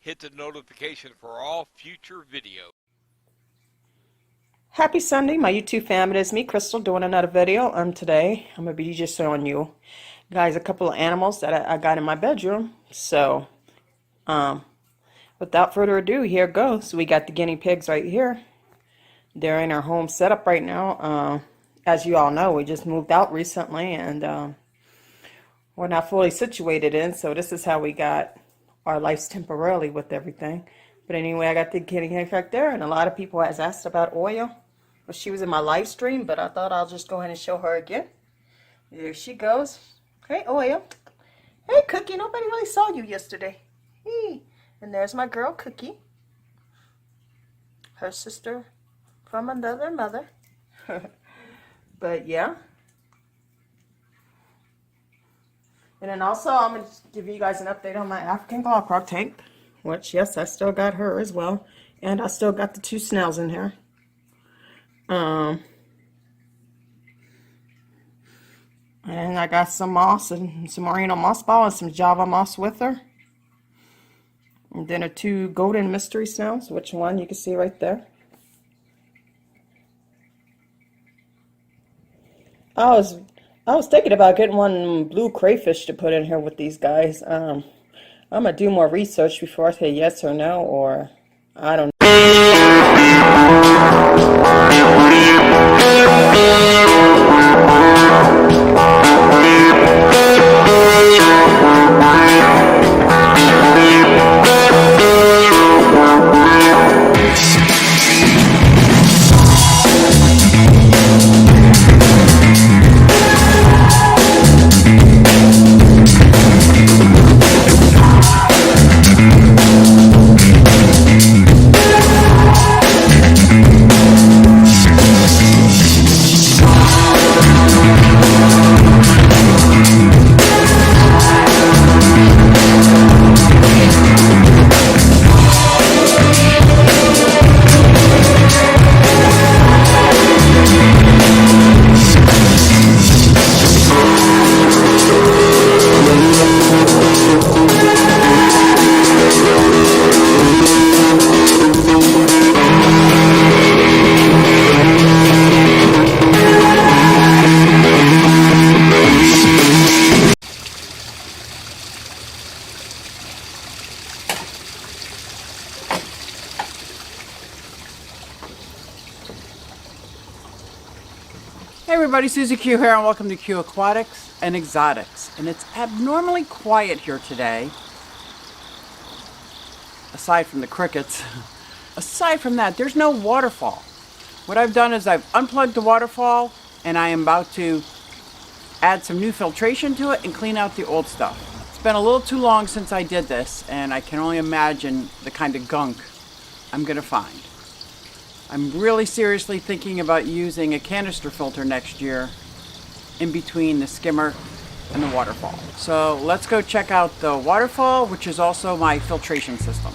hit the notification for all future videos. Happy Sunday, my YouTube fam. It is me, Crystal, doing another video. Today I'm gonna be just showing you guys a couple of animals that I got in my bedroom. So, without further ado, here goes. We got the guinea pigs right here. They're in our home setup right now. As you all know, we just moved out recently, and we're not fully situated in. So this is how we got our lives temporarily with everything. But anyway, I got the guinea pig right there, and a lot of people has asked about Oil. Well, she was in my live stream, but I thought I'll just go ahead and show her again. There she goes. Hey, Oil. Hey, Cookie. Nobody really saw you yesterday. Hey. And there's my girl, Cookie. Her sister from another mother. But, yeah. And then also, I'm going to give you guys an update on my African glossop tank. Which, yes, I still got her as well. And I still got the 2 snails in here. And I got some moss and some merino moss ball and some java moss with her. And then her 2 golden mystery snails, which one you can see right there. I was thinking about getting one blue crayfish to put in here with these guys. I'm gonna do more research before I say yes or no, or I don't know. Hey everybody, Susie Q here, and welcome to QueAquatics and Exotics. And it's abnormally quiet here today, aside from the crickets. Aside from that, there's no waterfall. What I've done is I've unplugged the waterfall, and I am about to add some new filtration to it and clean out the old stuff. It's been a little too long since I did this, and I can only imagine the kind of gunk I'm gonna find. I'm really seriously thinking about using a canister filter next year in between the skimmer and the waterfall. So let's go check out the waterfall, which is also my filtration system.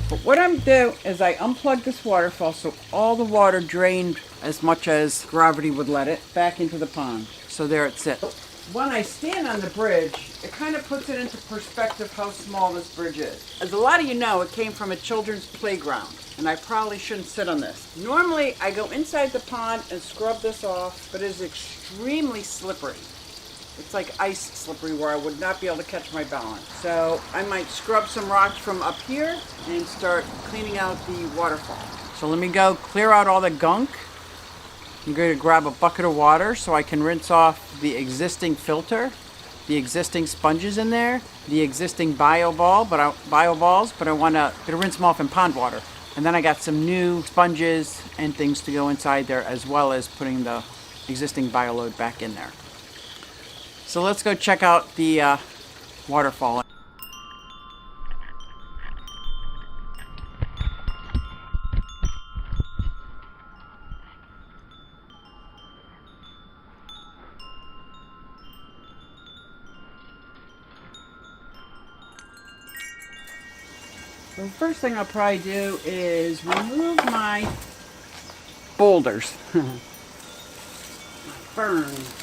But what I'm doing is I unplug this waterfall so all the water drained as much as gravity would let it back into the pond. So there it sits. When I stand on the bridge, it kind of puts it into perspective how small this bridge is. As a lot of you know, it came from a children's playground, and I probably shouldn't sit on this. Normally, I go inside the pond and scrub this off, but it is extremely slippery. It's like ice slippery where I would not be able to catch my balance. So I might scrub some rocks from up here and start cleaning out the waterfall. So let me go clear out all the gunk. I'm going to grab a bucket of water so I can rinse off the existing filter, the existing sponges in there, the existing bio balls, but I want to rinse them off in pond water. And then I got some new sponges and things to go inside there, as well as putting the existing bio load back in there. So let's go check out the waterfall. So the first thing I'll probably do is remove my boulders. My ferns.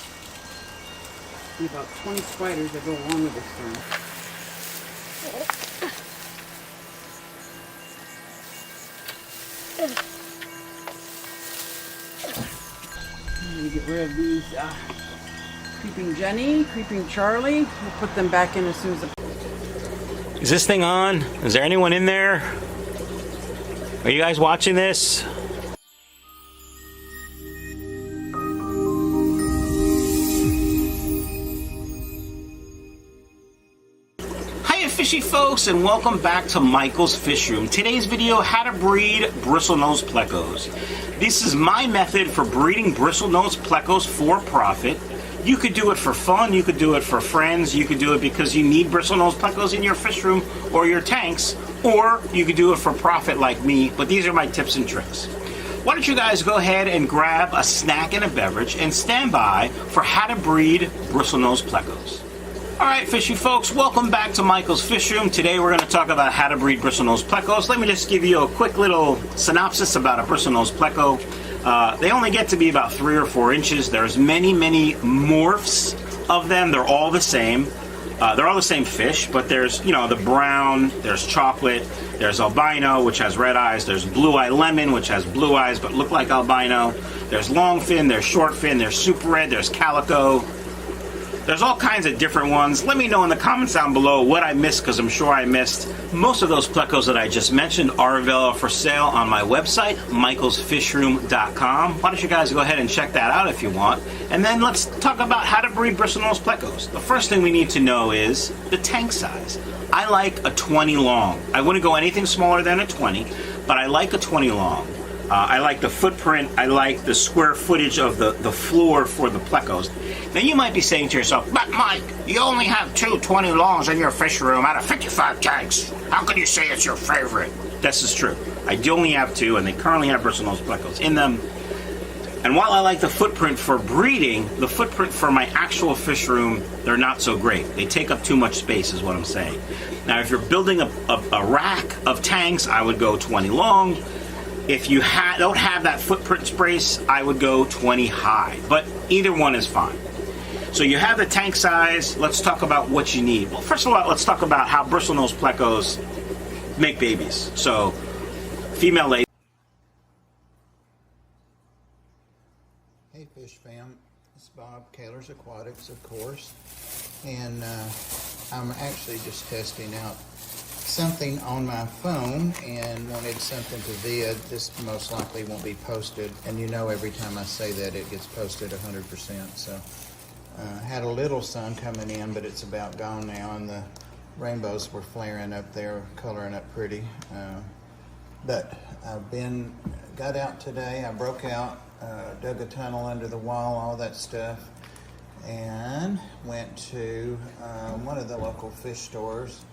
be about 20 spiders that go along with this thing. Let me get rid of these Creeping Jenny, Creeping Charlie. We'll put them back in as soon as the... Is this thing on? Is there anyone in there? Are you guys watching this? Hiya fishy folks, and welcome back to Michael's Fish Room. Today's video, how to breed bristlenose plecos. This is my method for breeding bristlenose plecos for profit. You could do it for fun, you could do it for friends, you could do it because you need bristlenose plecos in your fish room or your tanks, or you could do it for profit like me, but these are my tips and tricks. Why don't you guys go ahead and grab a snack and a beverage and stand by for how to breed bristlenose plecos. Alright fishy folks, welcome back to Michael's Fish Room. Today we're going to talk about how to breed bristlenose plecos. Let me just give you a quick little synopsis about a bristlenose pleco. They only get to be about 3 or 4 inches. There's many morphs of them. They're all the same. They're all the same fish, but there's, you know, the brown, there's chocolate, there's albino, which has red eyes, there's blue-eye lemon, which has blue eyes but look like albino, there's longfin, there's shortfin, there's super red, there's calico. There's all kinds of different ones. Let me know in the comments down below what I missed, because I'm sure I missed. Most of those plecos that I just mentioned are available for sale on my website, michaelsfishroom.com. Why don't you guys go ahead and check that out if you want. And then let's talk about how to breed bristlenose plecos. The first thing we need to know is the tank size. I like a 20 long. I wouldn't go anything smaller than a 20, but I like a 20 long. I like the footprint, I like the square footage of the floor for the plecos. Now you might be saying to yourself, but Mike, you only have 2 20 longs in your fish room out of 55 tanks. How can you say it's your favorite? This is true. I do only have 2, and they currently have bristlenose plecos in them. And while I like the footprint for breeding, the footprint for my actual fish room, they're not so great. They take up too much space is what I'm saying. Now if you're building a rack of tanks, I would go 20 long. If you don't have that footprint space, I would go 20 high, but either one is fine. So you have the tank size. Let's talk about what you need. Well, first of all, let's talk about how bristlenose plecos make babies. So, female lady. Hey fish fam, it's Bob, Caylor's Aquatics, of course, and I'm actually just testing out something on my phone and wanted something to vid. This most likely won't be posted, and you know every time I say that it gets posted 100%. So had a little sun coming in, but it's about gone now, and the rainbows were flaring up there, coloring up pretty. But I've got out today. I broke out, dug a tunnel under the wall, all that stuff, and went to one of the local fish stores,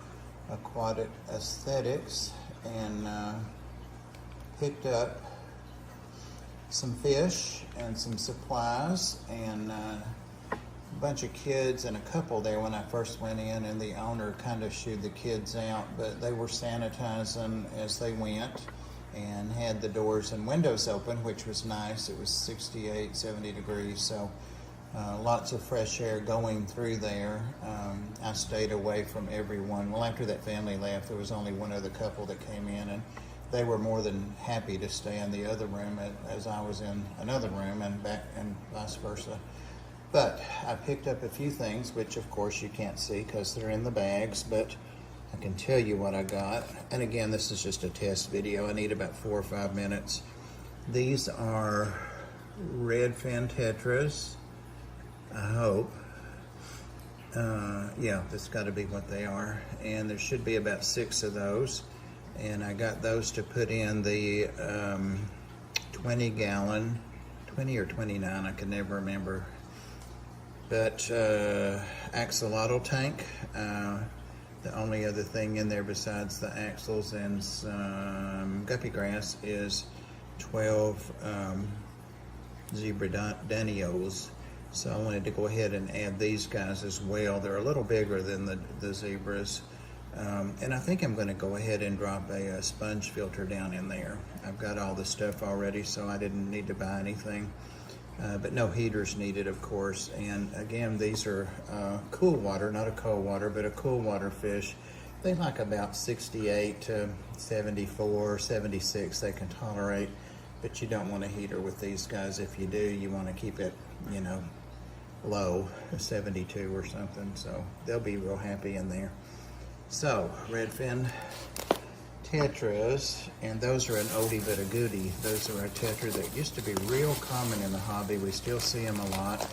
Aquatics, and picked up some fish and some supplies, and a bunch of kids and a couple there when I first went in, and the owner kind of shooed the kids out, but they were sanitizing as they went and had the doors and windows open, which was nice. It was 68, 70 degrees, so lots of fresh air going through there. I stayed away from everyone. Well, after that family left, there was only one other couple that came in, and they were more than happy to stay in the other room as I was in another room, and back and vice versa. But I picked up a few things, which of course you can't see because they're in the bags, but I can tell you what I got. And again, this is just a test video. I need about 4 or 5 minutes. These are red fin tetras, I hope. Yeah, that's got to be what they are. And there should be about 6 of those. And I got those to put in the 20-gallon, 20 or 29, I can never remember. But axolotl tank. The only other thing in there besides the axles and some guppy grass is 12 zebra danios. So I wanted to go ahead and add these guys as well. They're a little bigger than the zebras. And I think I'm going to go ahead and drop a sponge filter down in there. I've got all the stuff already, so I didn't need to buy anything. but no heaters needed, of course. And again, these are cool water, not a cold water, but a cool water fish. They like about 68 to 74, 76 they can tolerate, but you don't want a heater with these guys. If you do, you want to keep it, you know, low, 72 or something, so they'll be real happy in there. So, redfin tetras, and those are an oldie but a goodie. Those are a tetra that used to be real common in the hobby. We still see them a lot.